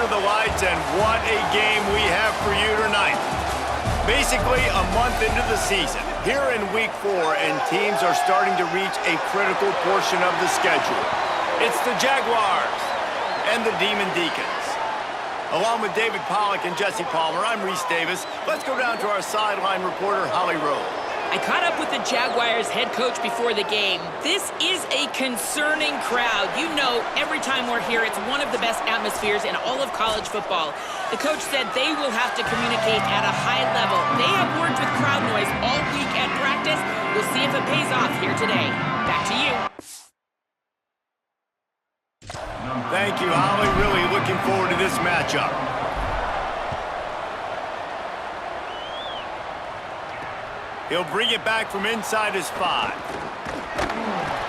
under the lights, and what a game we have for you tonight. Basically, a month into the season, here in Week 4, and teams are starting to reach a critical portion of the schedule. It's the Jaguars and the Demon Deacons. Along with David Pollack and Jesse Palmer, I'm Reese Davis. Let's go down to our sideline reporter, Holly Rowe. I caught up with the Jaguars head coach before the game. This is a concerning crowd. You know, every time we're here, it's one of the best atmospheres in all of college football. The coach said they will have to communicate at a high level. They have worked with crowd noise all week at practice. We'll see if it pays off here today. Back to you. Thank you, Holly. Really looking forward to this matchup. He'll bring it back from inside his 5.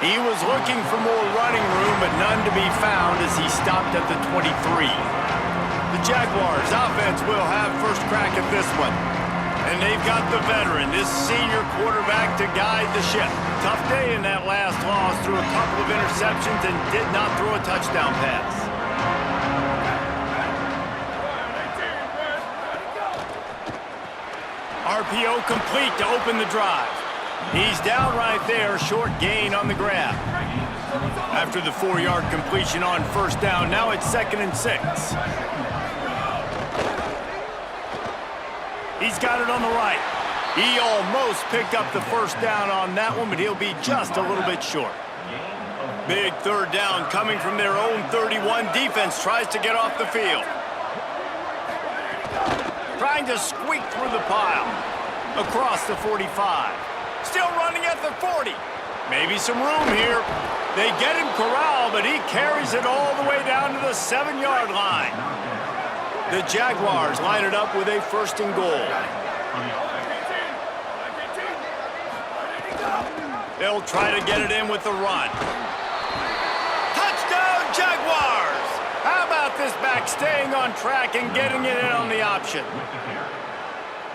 He was looking for more running room, but none to be found as he stopped at the 23. The Jaguars offense will have first crack at this one. And they've got the veteran, this senior quarterback, to guide the ship. Tough day in that last loss, threw a couple of interceptions and did not throw a touchdown pass. RPO complete to open the drive. He's down right there, short gain on the grab. After the 4-yard completion on first down, now it's 2nd and 6. He's got it on the right. He almost picked up the first down on that one, but he'll be just a little bit short. Big 3rd down coming from their own 31. Defense tries to get off the field. Trying to squeak through the pile. Across the 45. Still running at the 40. Maybe some room here. They get him corralled, but he carries it all the way down to the 7-yard line. The Jaguars line it up with a 1st and goal. They'll try to get it in with the run. Touchdown, Jaguars! How about this back staying on track and getting it in on the option?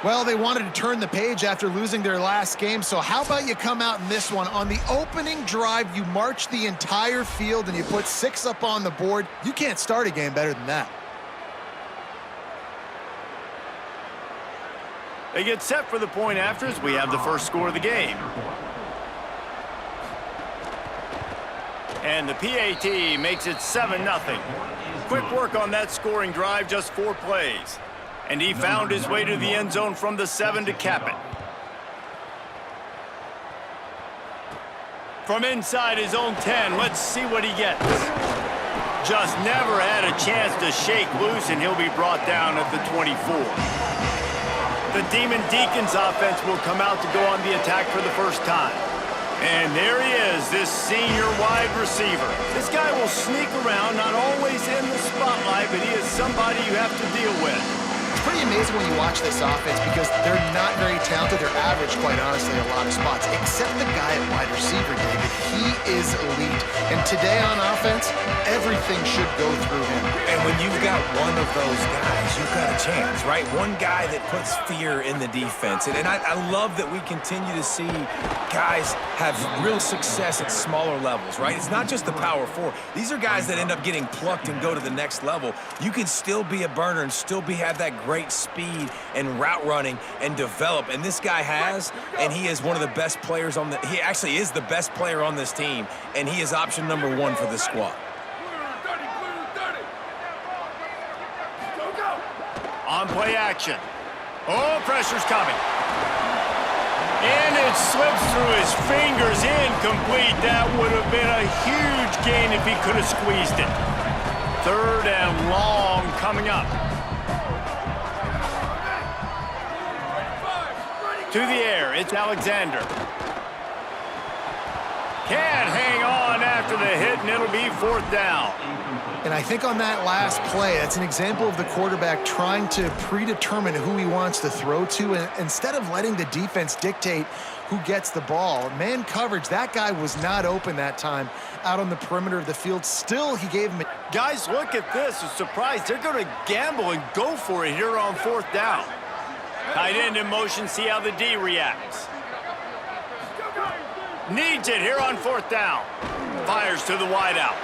Well, they wanted to turn the page after losing their last game, so how about you come out in this one? On the opening drive, you march the entire field and you put 6 up on the board. You can't start a game better than that. They get set for the point after as we have the first score of the game. And the PAT makes it 7-0. Quick work on that scoring drive, just 4 plays. And he found his way to the end zone from the 7 to cap it. From inside his own 10, let's see what he gets. Just never had a chance to shake loose, and he'll be brought down at the 24. The Demon Deacons offense will come out to go on the attack for the first time. And there he is, this senior wide receiver. This guy will sneak around, not always in the spotlight, but he is somebody you have to deal with. It's pretty amazing when you watch this offense because they're not very talented. They're average, quite honestly, in a lot of spots, except the guy at wide receiver, David. He is elite. And today on offense, everything should go through him. And when you've got one of those guys, you've got a chance, right? One guy that puts fear in the defense. And I love that we continue to see guys have real success at smaller levels, right? It's not just the power 4. These are guys that end up getting plucked and go to the next level. You can still be a burner and still have that great speed and route running and develop. And this guy has, and he is one of the best players on he actually is the best player on this team, and he is option number 1 for the squad. On play action. Oh, pressure's coming. And it slips through his fingers, incomplete. That would have been a huge gain if he could have squeezed it. 3rd and long coming up. To the air, it's Alexander. Can't hang on after the hit, and it'll be 4th down. And I think on that last play, that's an example of the quarterback trying to predetermine who he wants to throw to, and instead of letting the defense dictate who gets the ball. Man coverage, that guy was not open that time out on the perimeter of the field. Still, he gave him a... Guys, look at this. A surprise. They're going to gamble and go for it here on 4th down. Tight end in motion, see how the D reacts. Needs it here on 4th down. Fires to the wideout.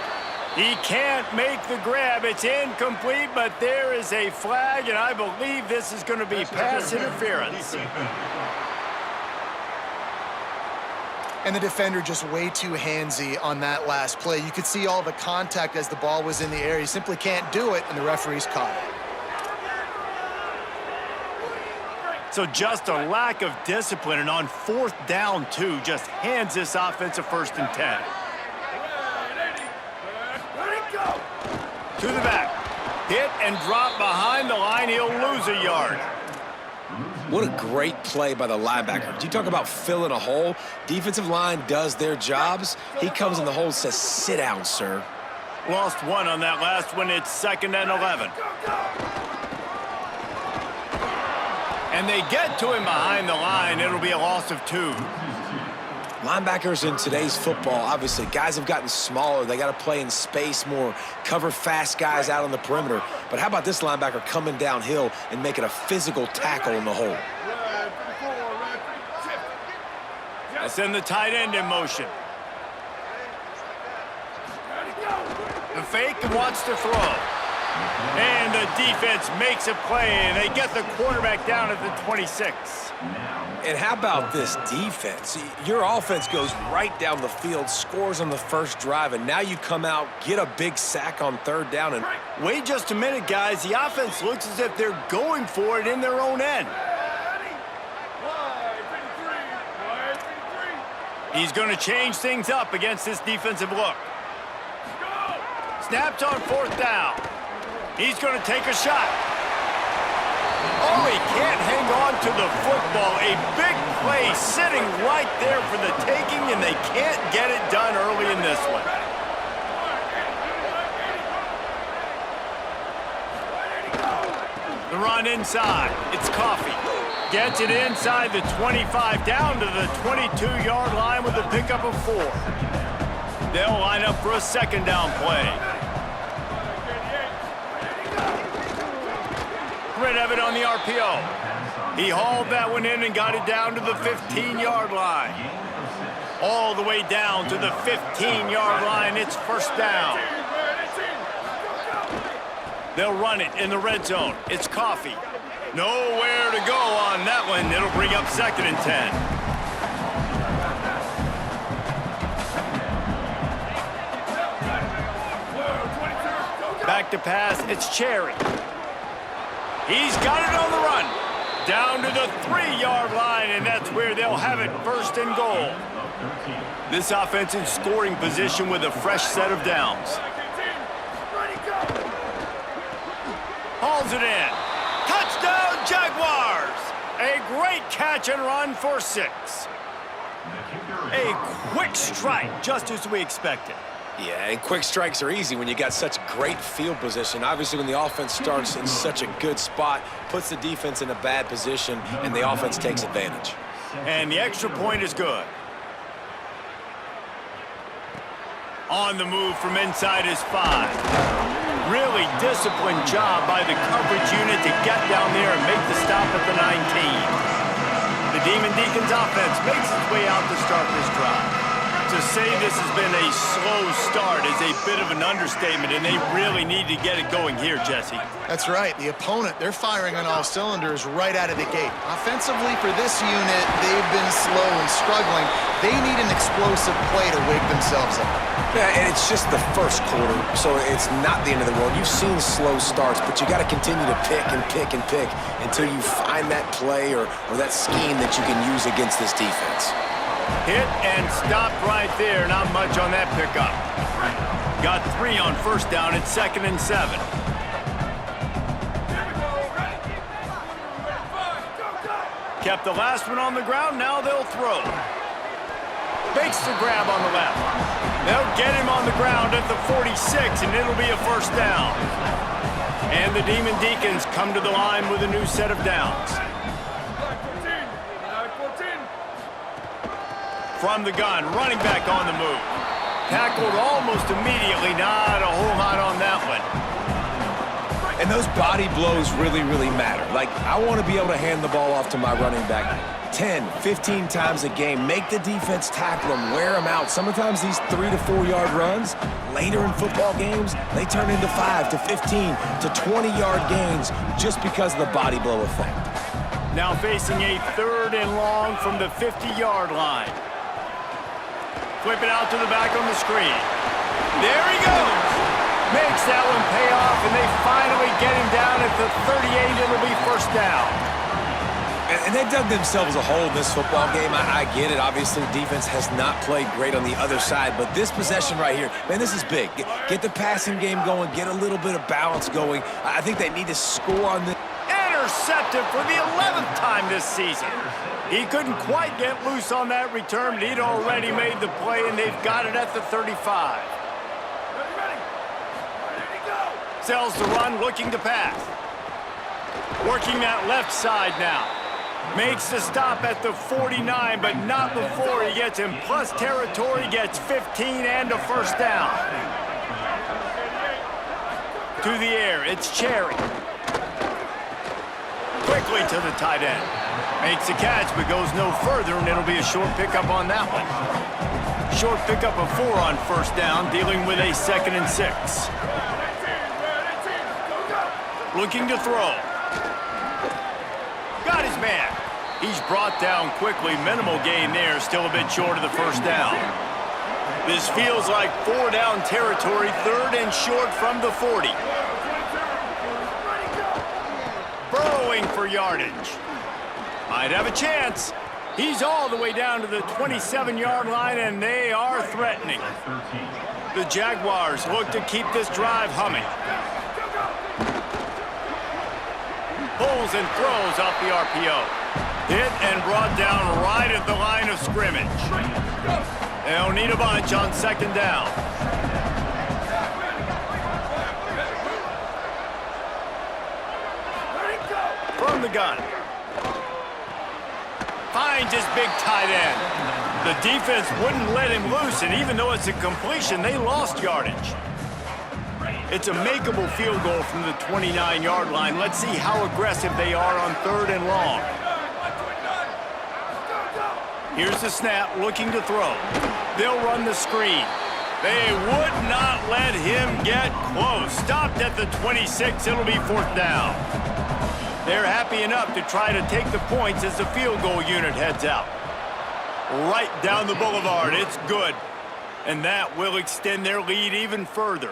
He can't make the grab. It's incomplete, but there is a flag, and I believe this is going to be pass interference. And the defender just way too handsy on that last play. You could see all the contact as the ball was in the air. He simply can't do it, and the referee's caught it. So just a lack of discipline, and on 4th down, too, just hands this offensive 1st and 10. To the back. Hit and drop behind the line. He'll lose a yard. What a great play by the linebacker. You talk about filling a hole. Defensive line does their jobs. He comes in the hole and says, sit down, sir. Lost 1 on that last one. It's 2nd and 11. And they get to him behind the line. It'll be a loss of 2. Linebackers in today's football, obviously, guys have gotten smaller. They got to play in space more, cover fast guys out on the perimeter. But how about this linebacker coming downhill and making a physical tackle in the hole? They send the tight end in motion. The fake wants to throw. And the defense makes a play, and they get the quarterback down at the 26. And how about this defense? Your offense goes right down the field, scores on the first drive, and now you come out, get a big sack on 3rd down. And wait just a minute, guys. The offense looks as if they're going for it in their own end. He's going to change things up against this defensive look. Snaps on 4th down. He's going to take a shot. Oh, he can't hang on to the football. A big play sitting right there for the taking, and they can't get it done early in this one. The run inside. It's Coffee. Gets it inside the 25, down to the 22-yard line with a pickup of 4. They'll line up for a 2nd down play. Rid of it on the RPO. He hauled that one in and got it down to the 15-yard line. All the way down to the 15-yard line. It's 1st down. They'll run it in the red zone. It's Coffee. Nowhere to go on that one. It'll bring up 2nd and 10. Back to pass. It's Cherry. He's got it on the run. Down to the 3-yard line, and that's where they'll have it 1st and goal. This offense in scoring position with a fresh set of downs. Hauls it in. Touchdown, Jaguars! A great catch and run for 6. A quick strike, just as we expected. Yeah, and quick strikes are easy when you got such great field position. Obviously, when the offense starts in such a good spot, puts the defense in a bad position, and the offense takes advantage. And the extra point is good. On the move from inside his 5. Really disciplined job by the coverage unit to get down there and make the stop at the 19. The Demon Deacons offense makes its way out to start this drive. To say this has been a slow start is a bit of an understatement, and they really need to get it going here, Jesse. That's right. The opponent, they're firing on all cylinders right out of the gate. Offensively, for this unit, they've been slow and struggling. They need an explosive play to wake themselves up. Yeah, and it's just the first quarter, so it's not the end of the world. You've seen slow starts, but you got to continue to pick and pick and pick until you find that play or that scheme that you can use against this defense. Hit and stopped right there. Not much on that pickup. Got 3 on 1st down. It's 2nd and 7. Kept the last one on the ground. Now they'll throw. Makes the grab on the left. They'll get him on the ground at the 46, and it'll be a 1st down. And the Demon Deacons come to the line with a new set of downs. From the gun, running back on the move. Tackled almost immediately, not a whole lot on that one. And those body blows really, really matter. Like, I want to be able to hand the ball off to my running back 10, 15 times a game. Make the defense tackle them, wear them out. Sometimes these 3 to 4 yard runs, later in football games, they turn into 5 to 15 to 20 yard gains just because of the body blow effect. Now facing a 3rd and long from the 50-yard line. Flip it out to the back on the screen. There he goes. Makes that one pay off, and they finally get him down at the 38. It'll be 1st down. And they dug themselves a hole in this football game. I get it. Obviously, defense has not played great on the other side, but this possession right here, man, this is big. Get the passing game going, get a little bit of balance going. I think they need to score on this. Intercepted for the 11th time this season. He couldn't quite get loose on that return, but he'd already made the play, and they've got it at the 35. Sells the run, looking to pass. Working that left side now. Makes the stop at the 49, but not before he gets in plus territory, gets 15 and a 1st down. To the air, it's Cherry. Quickly to the tight end. Makes the catch, but goes no further, and it'll be a short pickup on that one. Short pickup of 4 on 1st down, dealing with a 2nd and 6. Looking to throw. Got his man. He's brought down quickly. Minimal gain there, still a bit short of the 1st down. This feels like 4 down territory, 3rd and short from the 40. Burrowing for yardage. Might have a chance. He's all the way down to the 27-yard line, and they are threatening. The Jaguars look to keep this drive humming. Pulls and throws off the RPO. Hit and brought down right at the line of scrimmage. They'll need a bunch on 2nd down. From the gun. Finds his big tight end. The defense wouldn't let him loose, and even though it's a completion, they lost yardage. It's a makeable field goal from the 29-yard line. Let's see how aggressive they are on 3rd and long. Here's the snap, looking to throw. They'll run the screen. They would not let him get close. Stopped at the 26. It'll be 4th down. They're happy enough to try to take the points as the field goal unit heads out. Right down the boulevard. It's good. And that will extend their lead even further.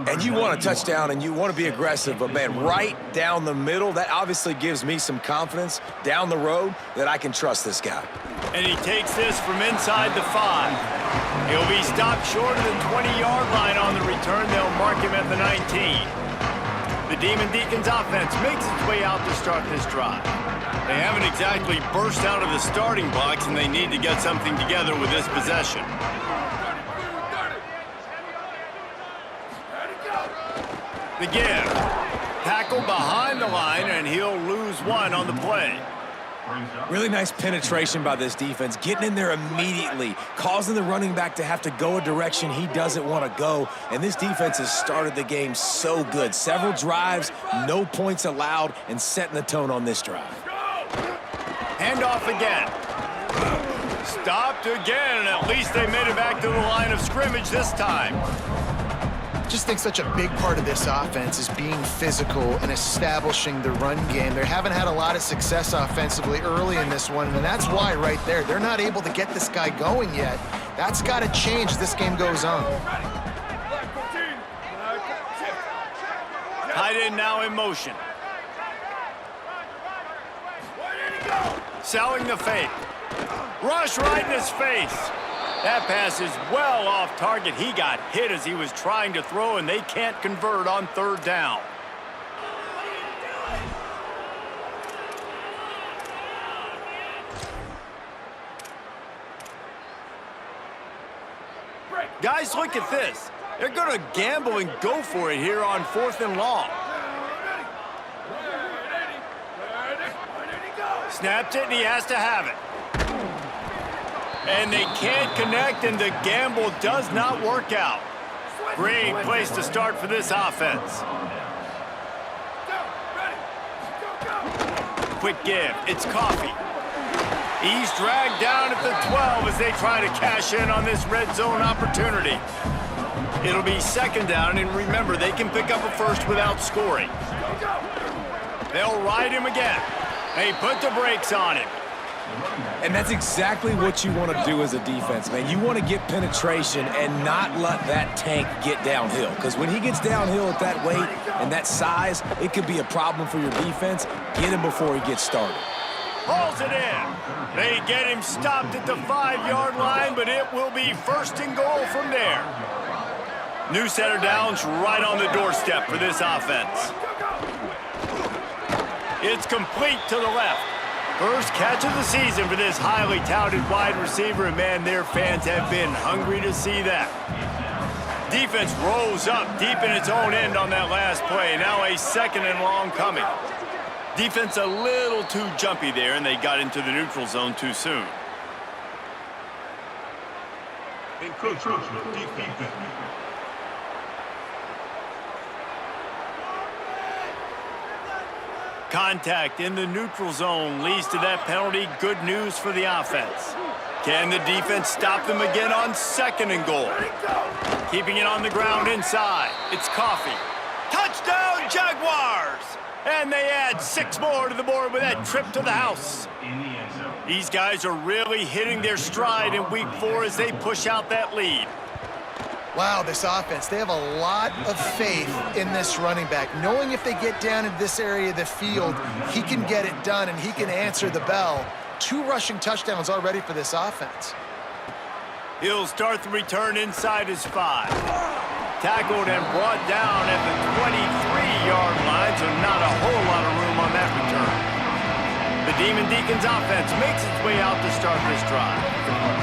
And you want a touchdown and you want to be aggressive, but man, right down the middle, that obviously gives me some confidence down the road that I can trust this guy. And he takes this from inside the 5. He'll be stopped short of the 20-yard line on the return. They'll mark him at the 19. The Demon Deacons offense makes its way out to start this drive. They haven't exactly burst out of the starting blocks, and they need to get something together with this possession. The give. Tackle behind the line, and he'll lose 1 on the play. Really nice penetration by this defense, getting in there immediately, causing the running back to have to go a direction he doesn't want to go. And this defense has started the game so good. Several drives, no points allowed, and setting the tone on this drive. Handoff again. Stopped again, and at least they made it back to the line of scrimmage this time. Just think such a big part of this offense is being physical and establishing the run game. They haven't had a lot of success offensively early in this one, and that's why right there, they're not able to get this guy going yet. That's got to change as this game goes on. Tight end now in motion. Selling the fake. Rush right in his face. That pass is well off target. He got hit as he was trying to throw, and they can't convert on 3rd down. Guys, look at this. They're going to gamble and go for it here on 4th and long. Snapped it, and he has to have it. And they can't connect, and the gamble does not work out. Great place to start for this offense. quick give. It's Coffee. He's dragged down at the 12 as they try to cash in on this red zone opportunity. It'll be second down, and remember, they can pick up a first without scoring. They'll ride him again. They put the brakes on him. And that's exactly what you want to do as a defense, man. You want to get penetration and not let that tank get downhill. Because when he gets downhill at that weight and that size, it could be a problem for your defense. Get him before he gets started. Hauls it in. They get him stopped at the 5-yard line, but it will be first and goal from there. New set of downs right on the doorstep for this offense. It's complete to the left. First catch of the season for this highly touted wide receiver, and man, their fans have been hungry to see that. Defense rolls up deep in its own end on that last play. Now a second and long coming. Defense a little too jumpy there, and they got into the neutral zone too soon. Contact in the neutral zone leads to that penalty. Good news for the offense. Can the defense stop them again on second and goal? Keeping it on the ground inside. It's Coffee. Touchdown, Jaguars! And they add 6 more to the board with that trip to the house. These guys are really hitting their stride in week 4 as they push out that lead. Wow, this offense, they have a lot of faith in this running back, knowing if they get down in this area of the field, he can get it done and he can answer the bell. 2 rushing touchdowns already for this offense. He'll start the return inside his 5. Tackled and brought down at the 23-yard line, so not a whole lot of room on that return. The Demon Deacons offense makes its way out to start this drive.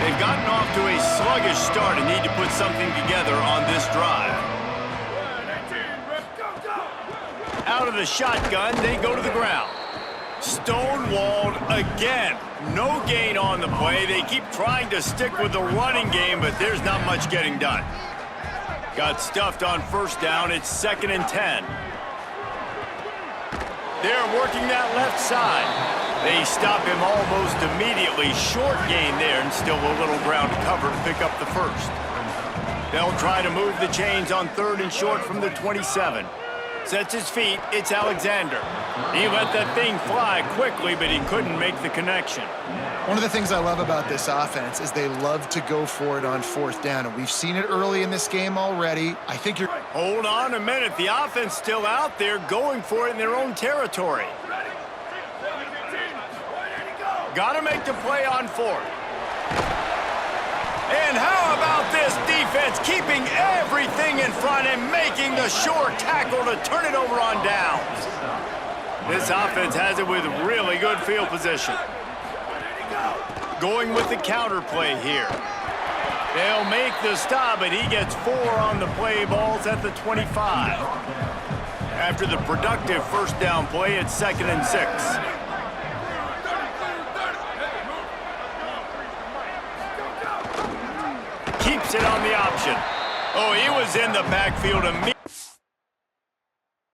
They've gotten off to a sluggish start and need to put something together on this drive. Out of the shotgun, they go to the ground. Stonewalled again. No gain on the play. They keep trying to stick with the running game, but there's not much getting done. Got stuffed on first down. It's 2nd and 10. They're working that left side. They stop him almost immediately. Short gain there, and still a little ground to cover to pick up the first. They'll try to move the chains on 3rd and short from the 27. Sets his feet. It's Alexander. He let that thing fly quickly, but he couldn't make the connection. One of the things I love about this offense is they love to go for it on 4th down, and we've seen it early in this game already. I think you're... Hold on a minute. The offense still out there going for it in their own territory. Got to make the play on 4th. And how about this defense keeping everything in front and making the sure tackle to turn it over on downs? This offense has it with really good field position. Going with the counter play here. They'll make the stop, but he gets 4 on the play. Balls at the 25. After the productive first down play, it's 2nd and 6. Keeps it on the option. Oh, he was in the backfield immediately.